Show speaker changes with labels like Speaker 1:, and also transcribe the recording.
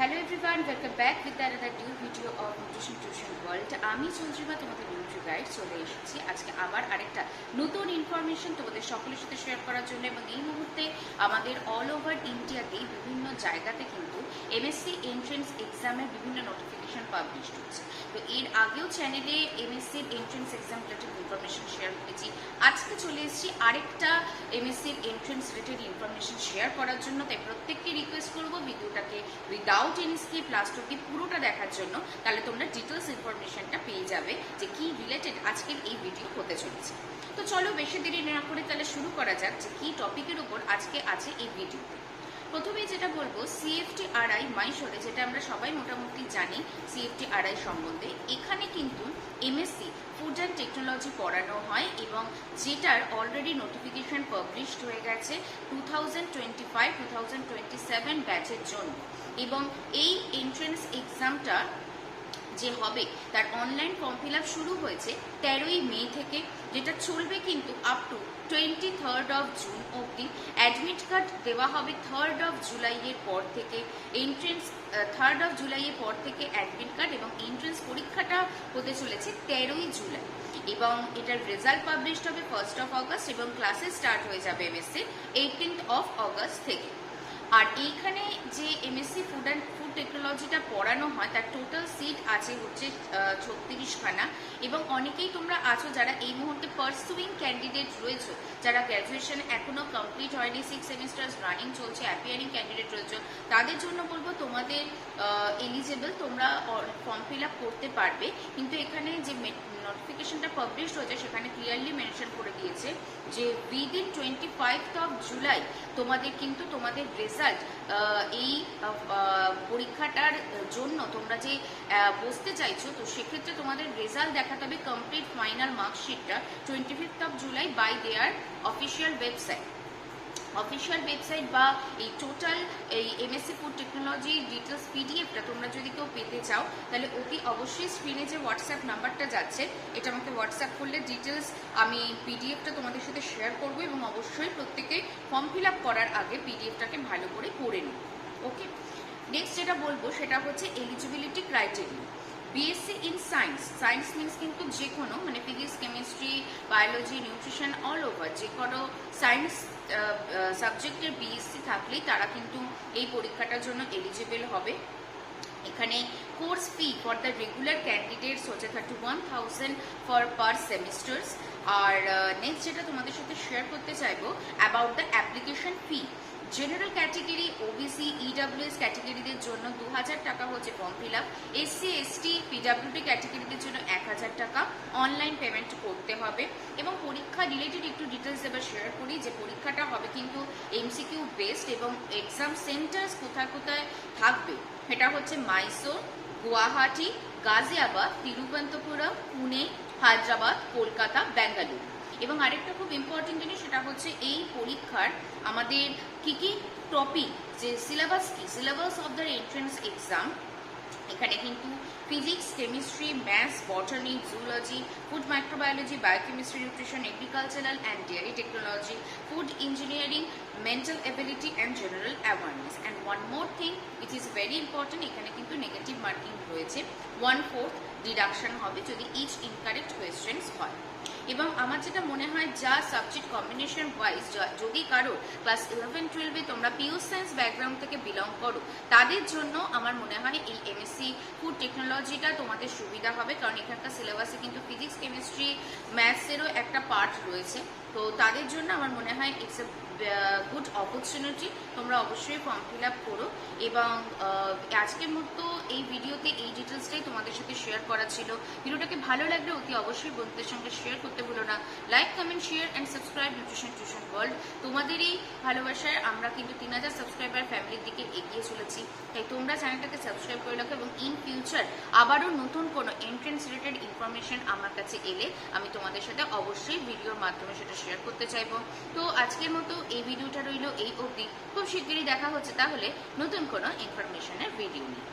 Speaker 1: Hello everyone, welcome back with another new video of Nutrition Tuition World. আমি চন্দ্রিমা তোমাদের Nutri guide চলে এসেছি আজকে আবার আরেকটা নতুন ইনফরমেশন তোমাদের সকলের সাথে শেয়ার করার জন্য। এবং এই মুহূর্তে আমাদের অল ওভার ইন্ডিয়াতে বিভিন্ন জায়গাতে কিন্তু এমএসসি এন্ট্রেন্স এক্সামের বিভিন্ন নোটিফিকেশন পাবলিশ হচ্ছে। তো এর আগেও চ্যানেলে এমএসসির entrance exam related information share করেছি। আজকে চলে এসেছি আরেকটা এমএসসির এন্ট্রেন্স রিলেটেড ইনফরমেশন শেয়ার করার জন্য। তাই প্রত্যেককে রিকোয়েস্ট করবো ভিডিওটাকে উইদাউট এনি স্কিপ লাস্ট অব্দি পুরোটা দেখার জন্য, তাহলে তোমরা ডিটেলস ইনফরমেশনটা পেয়ে যাবে যে কি রিলেটেড আজকের এই ভিডিও হতে চলেছে। তো চলো বেশি দেরি না করে তাহলে শুরু করা যাক যে কি টপিকের উপর আজকে আছে এই ভিডিওতে। প্রথমে যেটা বলবো সিএফটিআরআই মাইশোরে, যেটা আমরা সবাই মোটামুটি জানি সিএফটিআরআই সম্বন্ধে। এখানে কিন্তু এমএসসি ফুড অ্যান্ড টেকনোলজি পড়ানো হয় এবং যেটার অলরেডি নোটিফিকেশন পাবলিশড হয়ে গেছে 2025-2027 ব্যাচের জন্য। এবং এই এন্ট্রেন্স এক্সামটা যে হবে তার অনলাইন ফর্ম ফিল আপ শুরু হয়েছে 13ই মে থেকে, যেটা চলবে কিন্তু up to 23rd of June অবধি। অ্যাডমিট কার্ড দেওয়া হবে 3rd অফ জুলাইয়ের পর থেকে। এন্ট্রেন্স 3rd অফ জুলাইয়ের পর থেকে অ্যাডমিট কার্ড এবং এন্ট্রেন্স পরীক্ষাটা হতে চলেছে 13ই জুলাই। এবং এটার রেজাল্ট পাবলিশড হবে 1st অফ অগস্ট এবং ক্লাসেস স্টার্ট হয়ে যাবে এমএসসি 18th অফ অগস্ট থেকে। আর এইখানে যে এমএসসি ফুড টেকনোলজিটা পড়ানো হয় তার টোটাল সিট আছে হচ্ছে 36খানা। এবং অনেকেই তোমরা আছো যারা এই মুহূর্তে পারসুইং ক্যান্ডিডেট রয়েছে, যারা গ্র্যাজুয়েশন এখনো কমপ্লিট হয়নি, 6 সেমিস্টার্স রানিং চলছে, অ্যাপিয়ারিং ক্যান্ডিডেট রয়েছে, তাদের জন্য বলবো তোমাদের এলিজেবল, তোমরা ফর্ম ফিল আপ করতে পারবে। কিন্তু এখানে যে নোটিফিকেশনটা পাবলিশ হয়েছে সেখানে ক্লিয়ারলি মেনশন করে দিয়েছে যে উইদিন 25th অফ জুলাই তোমাদের কিন্তু তোমাদের রেজাল্ট এই পরীক্ষাটার জন্য তোমরা যে বসতে চাইছো, তো সেক্ষেত্রে তোমাদের রেজাল্ট দেখাতে হবে কমপ্লিট ফাইনাল মার্কশিটটা 25th of July by their official website বা এই টোটাল এই এমএসসি ফুড টেকনোলজি ডিটেলস পিডিএফটা তোমরা যদি কেউ পেতে চাও তাহলে অতি অবশ্যই স্ক্রিনে যে হোয়াটসঅ্যাপ নাম্বারটা যাচ্ছে এটা আমাকে হোয়াটসঅ্যাপ করলে ডিটেলস আমি পিডিএফটা তোমাদের সাথে শেয়ার করবো। এবং অবশ্যই প্রত্যেকে ফর্ম ফিল আপ করার আগে পিডিএফটাকে ভালো করে পড়ে নিই। ওকে, নেক্সট যেটা বলবো সেটা হচ্ছে eligibility criteria. BSc in science means কিন্তু যে কোনো মানে physics, chemistry, biology, nutrition all over যে কোনো সায়েন্স সাবজেক্টের বিএসসি থাকলেই তারা কিন্তু এই পরীক্ষাটার জন্য এলিজিবল হবে। এখানে course fee for the regular candidates হচ্ছে 31,000 ফর পার সেমিস্টার্স। আর নেক্সট যেটা তোমাদের সাথে শেয়ার করতে চাইবো about the application fee. General category, OBC, EWS ক্যাটেগরিদের জন্য 2000 টাকা হচ্ছে form fill up. SC, ST, PWD ক্যাটেগরিদের জন্য 1000 টাকা অনলাইন পেমেন্ট করতে হবে। এবং পরীক্ষা রিলেটেড একটু ডিটেলস এবার শেয়ার করি যে পরীক্ষাটা হবে কিন্তু এমসিকিউ বেসড এবং এক্সাম সেন্টার্স কোথায় কোথায় থাকবে সেটা হচ্ছে মাইসোর, গুয়াহাটি, গাজিয়াবাদ, তিরুবনন্তপুরম, পুনে, হায়দ্রাবাদ, কলকাতা, বেঙ্গালুরু। এবং আরেকটা খুব ইম্পর্টেন্ট জিনিস সেটা হচ্ছে এই পরীক্ষার আমাদের কি কি টপিক, যে সিলেবাস কি, syllabus of the entrance exam. এখানে কিন্তু physics, chemistry, maths, বটানি, zoology, food microbiology, biochemistry, nutrition, agricultural and dairy technology, food engineering, mental ability and general awareness. And one more thing it is very important, এখানে কিন্তু negative marking রয়েছে, 1/4 deduction হবে যদি each incorrect questions হয়। এবং আমার যেটা মনে হয় যা সাবজেক্ট কম্বিনেশন ওয়াইজ যদি কারো ক্লাস 11-12-এ তোমরা পিওর সায়েন্স ব্যাকগ্রাউন্ড থেকে বিলং করো তাদের জন্য আমার মনে হয় এই এমএসসি ফুড টেকনোলজিটা তোমাদের সুবিধা হবে, কারণ এখানকার সিলেবাসে কিন্তু ফিজিক্স, কেমিস্ট্রি, ম্যাথসেরও একটা পার্ট রয়েছে। তো তাদের জন্য আমার মনে হয় ইটস এ গুড অপরচুনিটি, তোমরা অবশ্যই ফর্ম ফিল আপ করো। এবং আজকের মতো এই ভিডিওতে এই ডিটেলসটাই তোমাদের সাথে শেয়ার করা ছিল। ভিডিওটাকে ভালো লাগলে অতি অবশ্যই বন্ধুদের সঙ্গে শেয়ার করতে ভুলো না। Like, comment, share and subscribe nutrition tuition world. তোমাদের এই ভালোবাসায় আমরা কিন্তু 3000 সাবস্ক্রাইবার ফ্যামিলির দিকে এগিয়ে চলেছি। তাই তোমরা চ্যানেলটাকে সাবস্ক্রাইব করে রাখো এবং ইন ফিউচার আবারও নতুন কোনো এন্ট্রেন্স রিলেটেড ইনফরমেশন আমার কাছে এলে আমি তোমাদের সাথে অবশ্যই ভিডিওর মাধ্যমে সেটা শেয়ার করতে চাইবো। তো আজকের মতো এই ভিডিওটা রইল এই অবধি। খুব শিগগিরই দেখা হচ্ছে তাহলে নতুন কোনো ইনফরমেশনের ভিডিও নিয়ে।